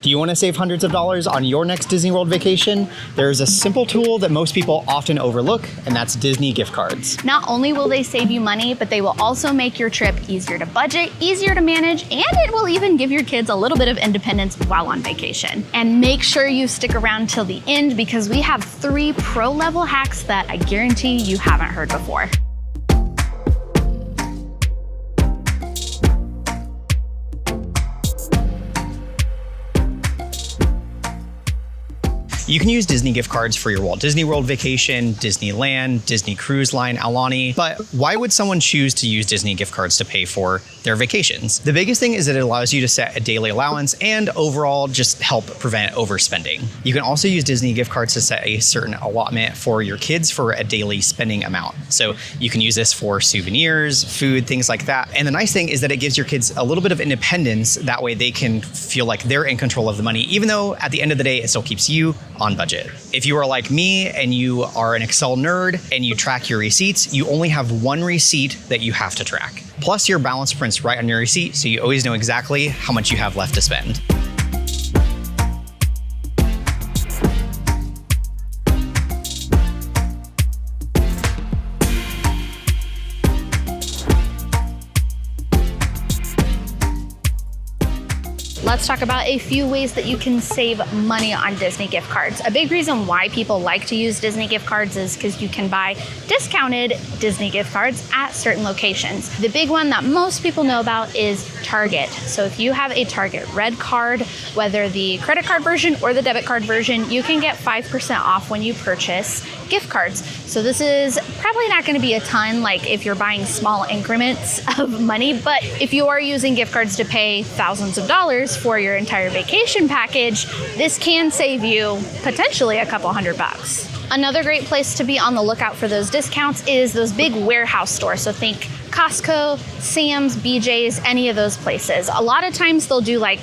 Do you want to save hundreds of dollars on your next Disney World vacation? There's a simple tool that most people often overlook, and that's Disney gift cards. Not only will they save you money, but they will also make your trip easier to budget, easier to manage, and it will even give your kids a little bit of independence while on vacation. And make sure you stick around till the end because we have 3 pro-level hacks that I guarantee you haven't heard before. You can use Disney gift cards for your Walt Disney World vacation, Disneyland, Disney Cruise Line, Aulani, but why would someone choose to use Disney gift cards to pay for their vacations? The biggest thing is that it allows you to set a daily allowance and overall just help prevent overspending. You can also use Disney gift cards to set a certain allotment for your kids for a daily spending amount. So you can use this for souvenirs, food, things like that. And the nice thing is that it gives your kids a little bit of independence. That way they can feel like they're in control of the money, even though at the end of the day, it still keeps you on budget. If you are like me and you are an Excel nerd and you track your receipts, you only have one receipt that you have to track. Plus your balance prints right on your receipt, so you always know exactly how much you have left to spend. Let's talk about a few ways that you can save money on Disney gift cards. A big reason why people like to use Disney gift cards is because you can buy discounted Disney gift cards at certain locations. The big one that most people know about is Target. So if you have a Target Red card, whether the credit card version or the debit card version, you can get 5% off when you purchase gift cards. So this is probably not going to be a ton like if you're buying small increments of money, but if you are using gift cards to pay thousands of dollars for your entire vacation package, this can save you potentially a couple $100. Another great place to be on the lookout for those discounts is those big warehouse stores. So think Costco, Sam's, BJ's, any of those places. A lot of times they'll do like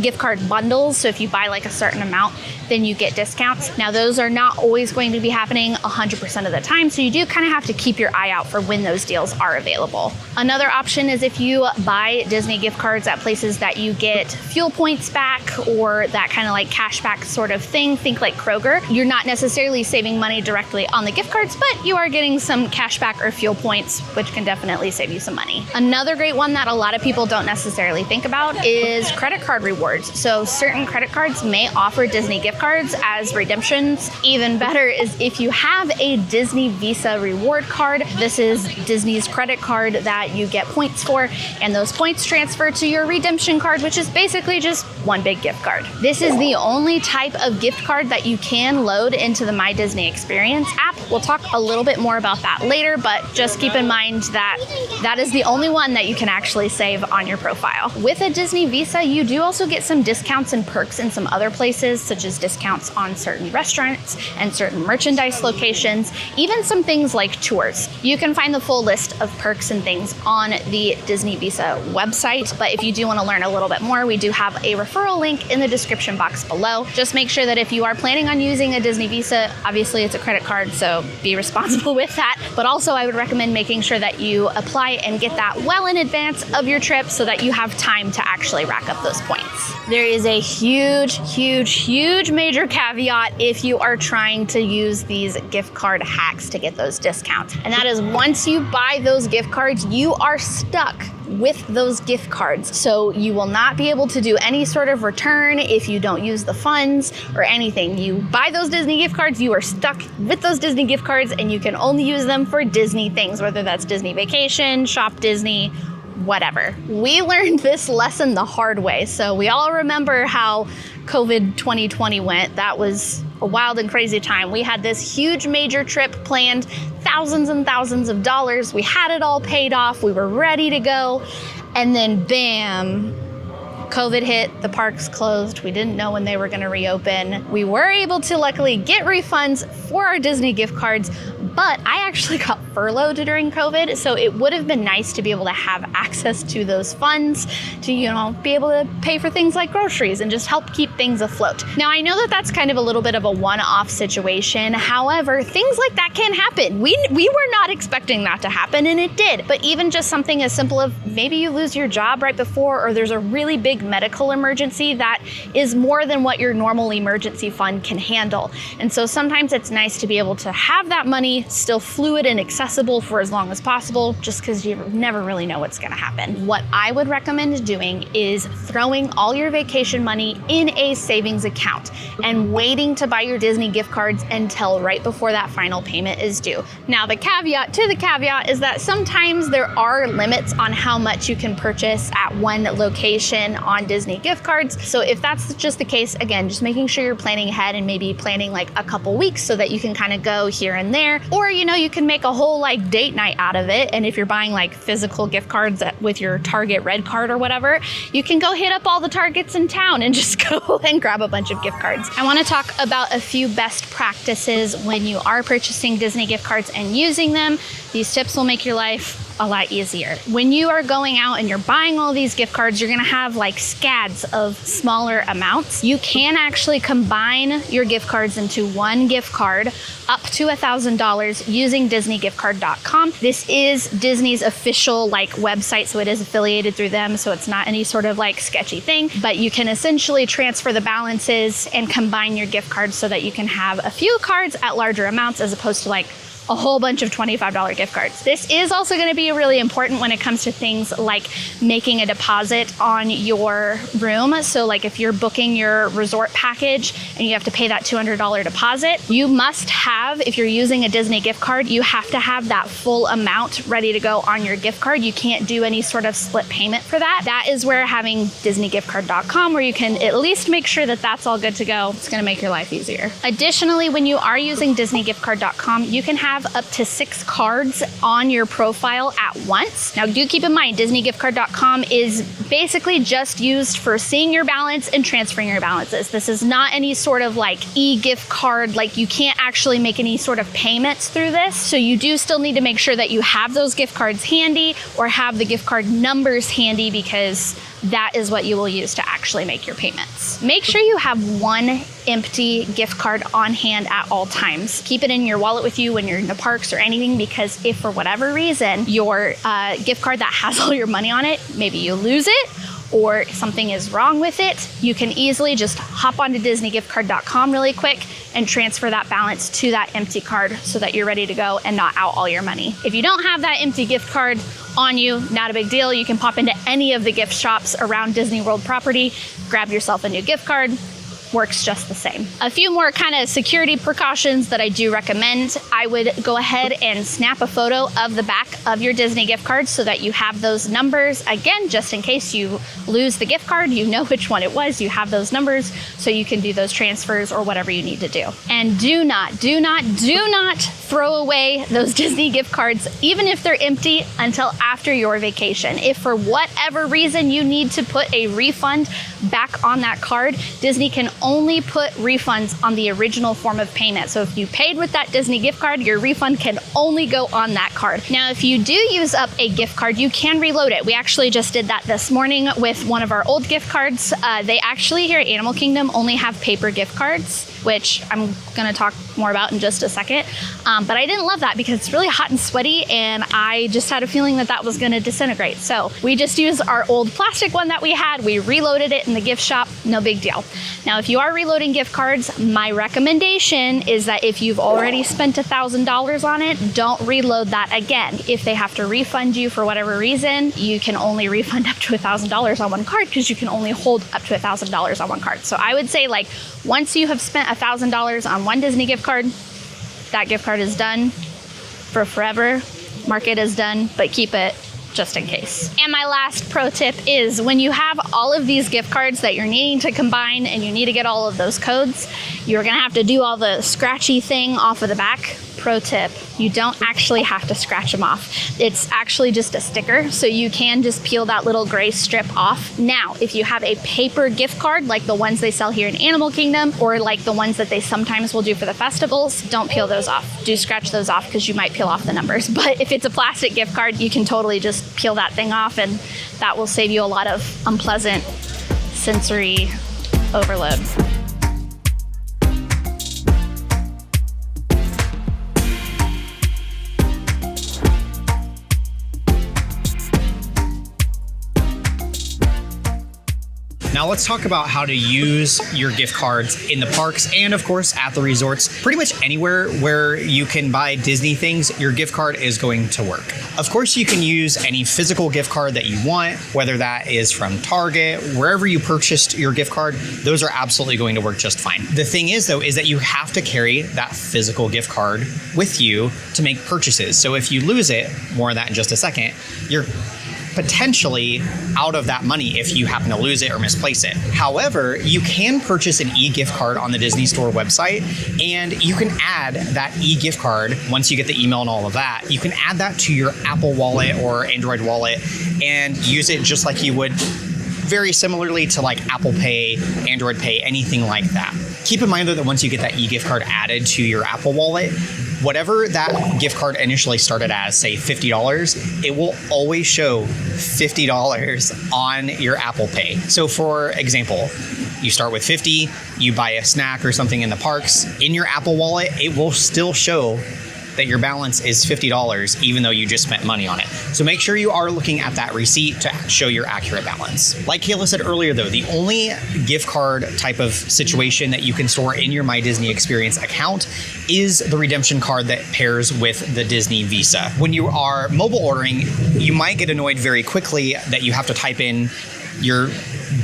gift card bundles. So if you buy like a certain amount, then you get discounts. Now those are not always going to be happening 100% of the time. So you do kind of have to keep your eye out for when those deals are available. Another option is if you buy Disney gift cards at places that you get fuel points back or that kind of like cash back sort of thing, think like Kroger. You're not necessarily saving money directly on the gift cards, but you are getting some cash back or fuel points, which can definitely save you some money. Another great one that a lot of people don't necessarily think about is credit card rewards. So certain credit cards may offer Disney gift cards as redemptions. Even better is if you have a Disney Visa reward card. This is Disney's credit card that you get points for, and those points transfer to your redemption card, which is basically just one big gift card. This is the only type of gift card that you can load into the My Disney Experience app. We'll talk a little bit more about that later, but just keep in mind that that is the only one that you can actually save on your profile. With a Disney Visa, you do also get some discounts and perks in some other places, such as discounts on certain restaurants and certain merchandise locations, even some things like tours. You can find the full list of perks and things on the Disney Visa website, but if you do want to learn a little bit more, we do have a referral link in the description box below. Just make sure that if you are planning on using a Disney Visa, obviously it's a credit card, so be responsible with that, but also I would recommend making sure that you apply and get that well in advance of your trip so that you have time to actually rack up those points. There is a huge major caveat if you are trying to use these gift card hacks to get those discounts. And that is once you buy those gift cards, you are stuck with those gift cards. So you will not be able to do any sort of return if you don't use the funds or anything. You buy those Disney gift cards, you are stuck with those Disney gift cards and you can only use them for Disney things, whether that's Disney Vacation, Shop Disney, whatever. We learned this lesson the hard way. So we all remember how COVID 2020 went. That was a wild and crazy time. We had this huge major trip planned, thousands and thousands of dollars. We had it all paid off. We were ready to go. And then bam, COVID hit, the parks closed. We didn't know when they were going to reopen. We were able to luckily get refunds for our Disney gift cards, but I actually got furloughed during COVID, so it would have been nice to be able to have access to those funds to, be able to pay for things like groceries and just help keep things afloat. Now, I know that that's kind of a little bit of a one-off situation. However, things like that can happen. We were not expecting that to happen, and it did. But even just something as simple as maybe you lose your job right before, or there's a really big medical emergency that is more than what your normal emergency fund can handle. And so sometimes it's nice to be able to have that money still fluid and accessible for as long as possible, just because you never really know what's gonna happen. What I would recommend doing is throwing all your vacation money in a savings account and waiting to buy your Disney gift cards until right before that final payment is due. Now, the caveat to the caveat is that sometimes there are limits on how much you can purchase at one location on Disney gift cards. So if that's just the case, again, just making sure you're planning ahead and maybe planning like a couple weeks so that you can kind of go here and there. Or, you know, you can make a whole like date night out of it. And if you're buying like physical gift cards with your Target Red card or whatever, you can go hit up all the Targets in town and just go and grab a bunch of gift cards. I want to talk about a few best practices when you are purchasing Disney gift cards and using them. These tips will make your life a lot easier. When you are going out and you're buying all these gift cards, you're gonna have like scads of smaller amounts. You can actually combine your gift cards into one gift card up to $1,000 using DisneyGiftCard.com. This is Disney's official like website, so it is affiliated through them, so it's not any sort of like sketchy thing, but you can essentially transfer the balances and combine your gift cards so that you can have a few cards at larger amounts as opposed to like a whole bunch of $25 gift cards. This is also going to be really important when it comes to things like making a deposit on your room. So like if you're booking your resort package and you have to pay that $200 deposit, you must have, if you're using a Disney gift card, you have to have that full amount ready to go on your gift card. You can't do any sort of split payment for that. That is where having DisneyGiftCard.com, where you can at least make sure that that's all good to go, it's going to make your life easier. Additionally, when you are using DisneyGiftCard.com, you can have up to 6 cards on your profile at once. Now, do keep in mind, DisneyGiftCard.com is basically just used for seeing your balance and transferring your balances. This is not any sort of like e-gift card, like you can't actually make any sort of payments through this. So you do still need to make sure that you have those gift cards handy or have the gift card numbers handy, because that is what you will use to actually make your payments. Make sure you have one empty gift card on hand at all times. Keep it in your wallet with you when you're in the parks or anything, because if for whatever reason your gift card that has all your money on it, maybe you lose it or something is wrong with it, you can easily just hop onto DisneyGiftCard.com really quick and transfer that balance to that empty card so that you're ready to go and not out all your money. If you don't have that empty gift card on you, not a big deal. You can pop into any of the gift shops around Disney World property, grab yourself a new gift card. Works just the same. A few more kind of security precautions that I do recommend. I would go ahead and snap a photo of the back of your Disney gift card so that you have those numbers. Again, just in case you lose the gift card, you know which one it was, you have those numbers so you can do those transfers or whatever you need to do. And do not throw away those Disney gift cards, even if they're empty, until after your vacation. If for whatever reason you need to put a refund back on that card, Disney can only put refunds on the original form of payment. So if you paid with that Disney gift card, your refund can only go on that card. Now, if you do use up a gift card, you can reload it. We actually just did that this morning with one of our old gift cards. They actually here at Animal Kingdom only have paper gift cards, which I'm gonna talk more about in just a second. But I didn't love that because it's really hot and sweaty and I just had a feeling that that was gonna disintegrate. So we just used our old plastic one that we had. We reloaded it in the gift shop, no big deal. Now, if you are reloading gift cards, my recommendation is that if you've already spent $1,000 on it, don't reload that again. If they have to refund you for whatever reason, you can only refund up to $1,000 on one card because you can only hold up to $1,000 on one card. So I would say, like, once you have spent $1,000 on one Disney gift card, that gift card is done for forever. Mark it as done, but keep it just in case. And my last pro tip is when you have all of these gift cards that you're needing to combine and you need to get all of those codes, you're gonna have to do all the scratchy thing off of the back. Pro tip, you don't actually have to scratch them off. It's actually just a sticker, so you can just peel that little gray strip off. Now, if you have a paper gift card, like the ones they sell here in Animal Kingdom, or like the ones that they sometimes will do for the festivals, don't peel those off. Do scratch those off because you might peel off the numbers. But if it's a plastic gift card, you can totally just peel that thing off, and that will save you a lot of unpleasant sensory overload. Now let's talk about how to use your gift cards in the parks and of course at the resorts. Pretty much anywhere where you can buy Disney things, your gift card is going to work. Of course, you can use any physical gift card that you want, whether that is from Target, wherever you purchased your gift card, those are absolutely going to work just fine. The thing is though, is that you have to carry that physical gift card with you to make purchases. So if you lose it, more on that in just a second, you're potentially out of that money if you happen to lose it or misplace it. However, you can purchase an e-gift card on the Disney Store website, and you can add that e-gift card once you get the email and all of that. You can add that to your Apple Wallet or Android Wallet and use it just like you would very similarly to like Apple Pay, Android Pay, anything like that. Keep in mind though that once you get that e-gift card added to your Apple Wallet, whatever that gift card initially started as, say $50, it will always show $50 on your Apple Pay. So for example, you start with 50, you buy a snack or something in the parks, in your Apple Wallet, it will still show that your balance is $50 even though you just spent money on it. So make sure you are looking at that receipt to show your accurate balance. Like Kayla said earlier though, the only gift card type of situation that you can store in your My Disney Experience account is the redemption card that pairs with the Disney Visa. When you are mobile ordering, you might get annoyed very quickly that you have to type in your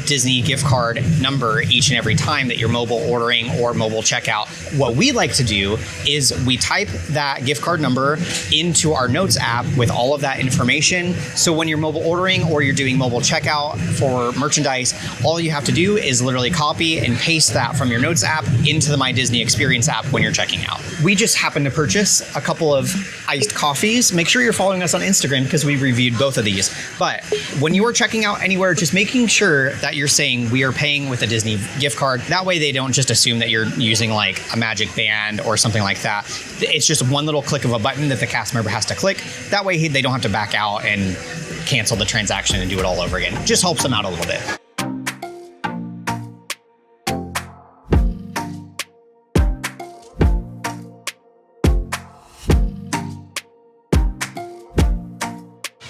Disney gift card number each and every time that you're mobile ordering or mobile checkout. What we like to do is we type that gift card number into our Notes app with all of that information. So when you're mobile ordering or you're doing mobile checkout for merchandise, all you have to do is literally copy and paste that from your Notes app into the My Disney Experience app when you're checking out. We just happened to purchase a couple of iced coffees. Make sure you're following us on Instagram because we reviewed both of these. But when you are checking out anywhere, just making sure that you're saying we are paying with a Disney gift card. That way they don't just assume that you're using like a magic band or something like that. It's just one little click of a button that the cast member has to click. That way they don't have to back out and cancel the transaction and do it all over again. Just helps them out a little bit.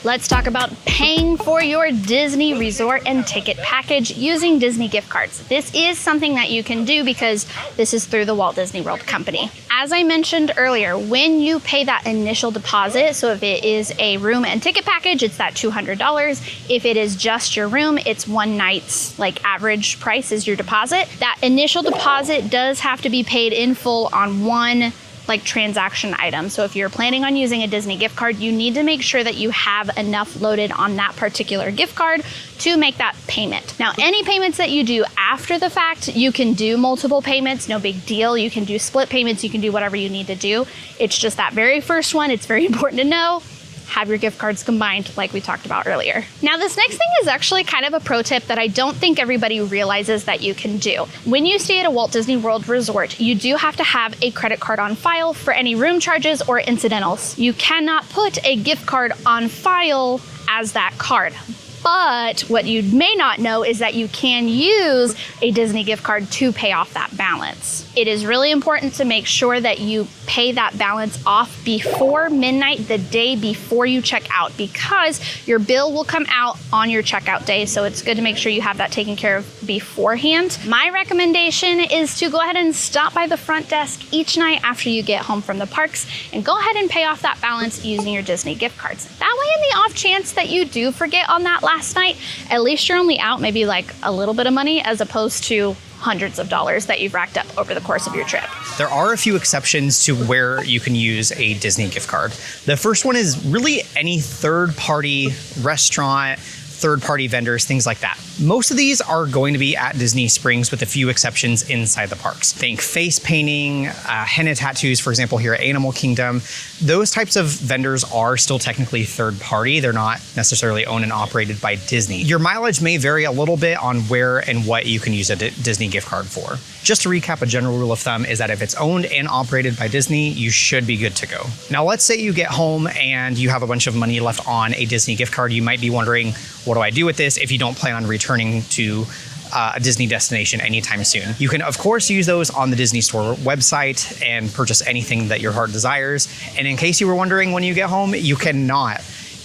Let's talk about paying for your Disney resort and ticket package using Disney gift cards. This is something that you can do because this is through the Walt Disney World company. As I mentioned earlier, when you pay that initial deposit, so if it is a room and ticket package, it's that $200. If it is just your room, it's one night's like average price is your deposit. That initial deposit does have to be paid in full on one like transaction item. So if you're planning on using a Disney gift card, you need to make sure that you have enough loaded on that particular gift card to make that payment. Now, any payments that you do after the fact, you can do multiple payments, no big deal. You can do split payments, you can do whatever you need to do. It's just that very first one, it's very important to know. Have your gift cards combined like we talked about earlier. Now this next thing is actually kind of a pro tip that I don't think everybody realizes that you can do. When you stay at a Walt Disney World resort, you do have to have a credit card on file for any room charges or incidentals. You cannot put a gift card on file as that card. But what you may not know is that you can use a Disney gift card to pay off that balance. It is really important to make sure that you pay that balance off before midnight the day before you check out, because your bill will come out on your checkout day. So it's good to make sure you have that taken care of beforehand. My recommendation is to go ahead and stop by the front desk each night after you get home from the parks and go ahead and pay off that balance using your Disney gift cards. That way, in the off chance that you do forget on that last night, at least you're only out maybe like a little bit of money as opposed to hundreds of dollars that you've racked up over the course of your trip. There are a few exceptions to where you can use a Disney gift card. The first one is really any third-party restaurant, third-party vendors, things like that. Most of these are going to be at Disney Springs with a few exceptions inside the parks. Think face painting, henna tattoos, for example, here at Animal Kingdom. Those types of vendors are still technically third-party. They're not necessarily owned and operated by Disney. Your mileage may vary a little bit on where and what you can use a Disney gift card for. Just to recap, a general rule of thumb is that if it's owned and operated by Disney, you should be good to go. Now, let's say you get home and you have a bunch of money left on a Disney gift card. You might be wondering, what do I do with this if you don't plan on returning to a Disney destination anytime soon? You can, of course, use those on the Disney Store website and purchase anything that your heart desires. And in case you were wondering when you get home, you cannot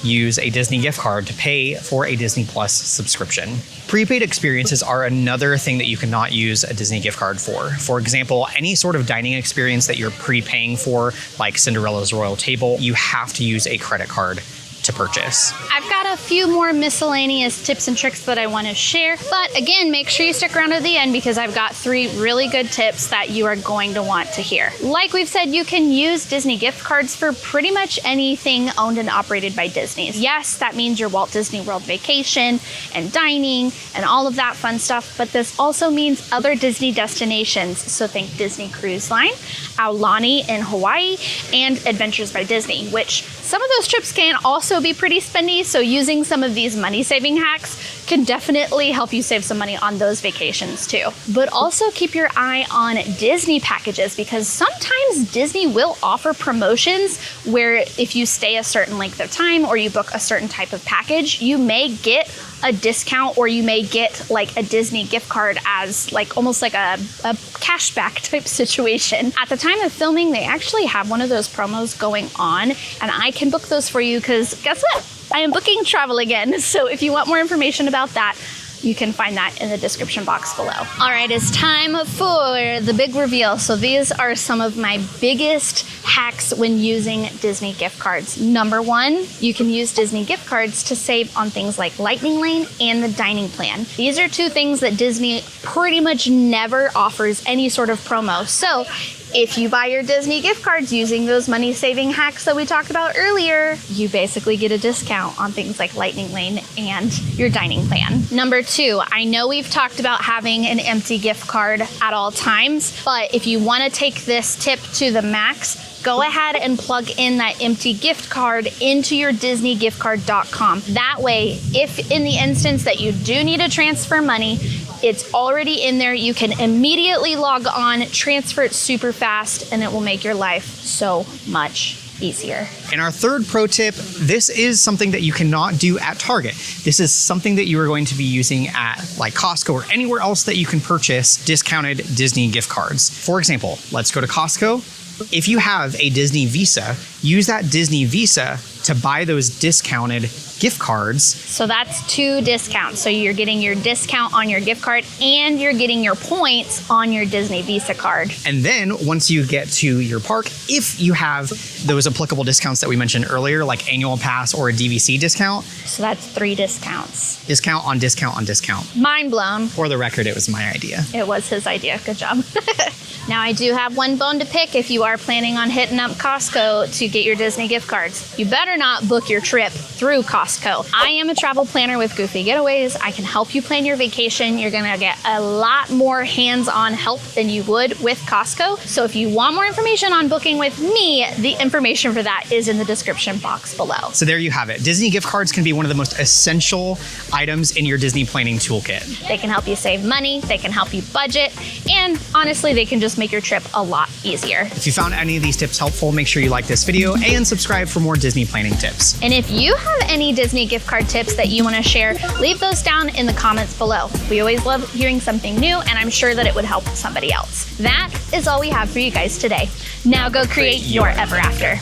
use a Disney gift card to pay for a Disney Plus subscription. Prepaid experiences are another thing that you cannot use a Disney gift card for. For example, any sort of dining experience that you're prepaying for, like Cinderella's Royal Table, you have to use a credit card to purchase. I've got a few more miscellaneous tips and tricks that I want to share, but again, make sure you stick around to the end because I've got 3 really good tips that you are going to want to hear. Like we've said, you can use Disney gift cards for pretty much anything owned and operated by Disney. Yes, that means your Walt Disney World vacation and dining and all of that fun stuff, but this also means other Disney destinations. So think Disney Cruise Line, Aulani in Hawaii, and Adventures by Disney, which some of those trips can also be pretty spendy, so using some of these money-saving hacks can definitely help you save some money on those vacations too. But also keep your eye on Disney packages because sometimes Disney will offer promotions where if you stay a certain length of time or you book a certain type of package, you may get a discount or you may get like a Disney gift card as like almost like a cashback type situation. At the time of filming, they actually have one of those promos going on and I can book those for you because guess what? I am booking travel again. So if you want more information about that, you can find that in the description box below. All right, it's time for the big reveal. So these are some of my biggest hacks when using Disney gift cards. Number 1, you can use Disney gift cards to save on things like Lightning Lane and the dining plan. These are 2 things that Disney pretty much never offers any sort of promo. So if you buy your Disney gift cards using those money-saving hacks that we talked about earlier, you basically get a discount on things like Lightning Lane and your dining plan. Number 2, I know we've talked about having an empty gift card at all times, but if you want to take this tip to the max, go ahead and plug in that empty gift card into your DisneyGiftCard.com. That way, if in the instance that you do need to transfer money, it's already in there. You can immediately log on, transfer it super fast, and it will make your life so much easier. And our third pro tip, this is something that you cannot do at Target. This is something that you are going to be using at like Costco or anywhere else that you can purchase discounted Disney gift cards. For example, let's go to Costco. If you have a Disney Visa, use that Disney Visa to buy those discounted gift cards. So that's 2 discounts. So you're getting your discount on your gift card and you're getting your points on your Disney Visa card. And then once you get to your park, if you have those applicable discounts that we mentioned earlier, like annual pass or a DVC discount. So that's 3 discounts. Discount on discount on discount. Mind blown. For the record, it was my idea. It was his idea. Good job. Now I do have one bone to pick if you are planning on hitting up Costco to get your Disney gift cards. You better not book your trip through Costco. I am a travel planner with Goofy Getaways. I can help you plan your vacation. You're gonna get a lot more hands-on help than you would with Costco. So if you want more information on booking with me, the information for that is in the description box below. So there you have it. Disney gift cards can be one of the most essential items in your Disney planning toolkit. They can help you save money, they can help you budget, and honestly, they can just make your trip a lot easier. If you found any of these tips helpful, make sure you like this video and subscribe for more Disney planning tips. And if you have any Disney gift card tips that you want to share, leave those down in the comments below. We always love hearing something new, and I'm sure that it would help somebody else. That is all we have for you guys today. Now go create your ever after.